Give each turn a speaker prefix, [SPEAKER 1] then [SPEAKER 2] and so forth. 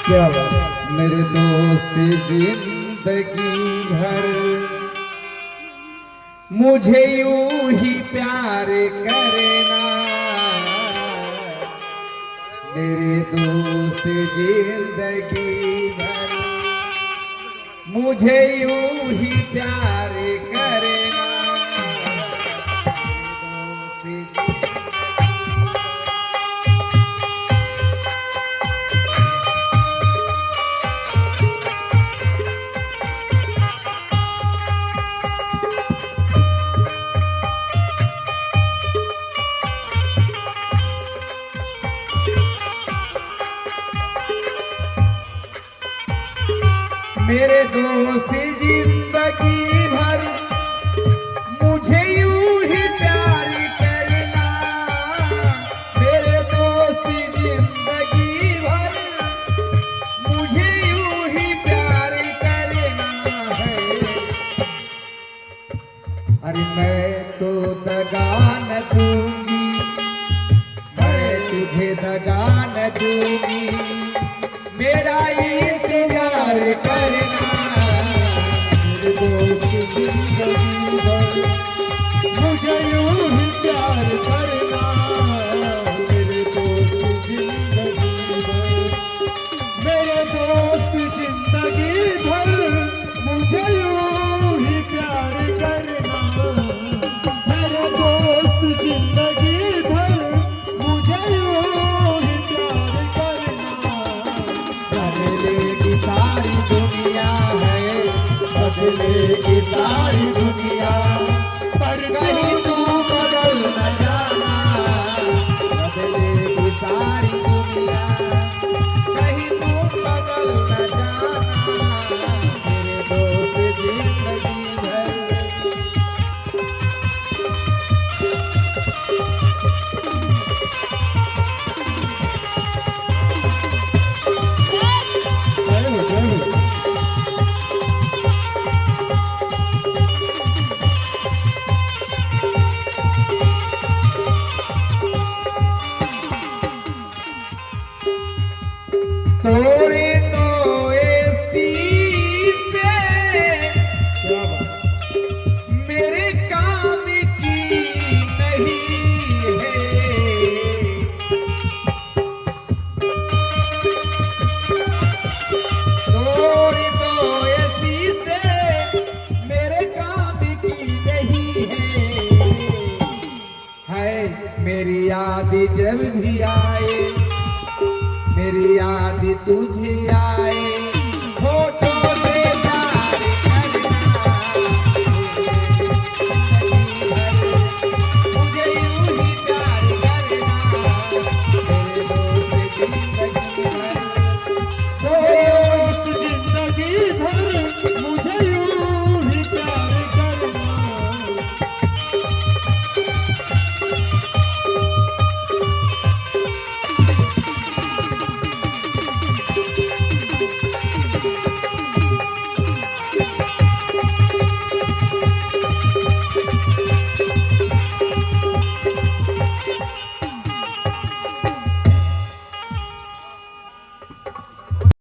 [SPEAKER 1] क्या बात।
[SPEAKER 2] मेरे दोस्त जिंदगी भर मुझे यूं ही प्यार करना। मेरे दोस्त जिंदगी भर मुझे यूं ही प्यार करना। दोस्त मेरे दोस्त जिंदगी भर मुझे यूं ही प्यार करना। मेरे दोस्त जिंदगी भर मुझे यूं ही प्यार करना है। अरे मैं तो दगा न दूंगी, मैं तुझे दगा न दूंगी। मेरा इंतजार करना। मेरे दोस्त जिंदगी भर मुझे यूं ही प्यार करना। मेरे दोस्त जिंदगी भर, मेरे दोस्त जिंदगी भर मुझे यूं ही प्यार करना। मेरे दोस्त जिंदगी भर मुझे यूं ही प्यार करना। बदलेगी सारी दुनिया है, बदलेगी सारी दुनिया, पर कहीं तू बदल न जाना। बदलेगी सारी दुनिया, कहीं तू बदल न जाना। मेरे दोस्त जिंदगी भर तोड़े तो ऐसी से मेरे काम की नहीं है। तोड़े तो ऐसी से मेरे काम की नहीं है। मेरी याद जब भी आए, मेरी याद तुझे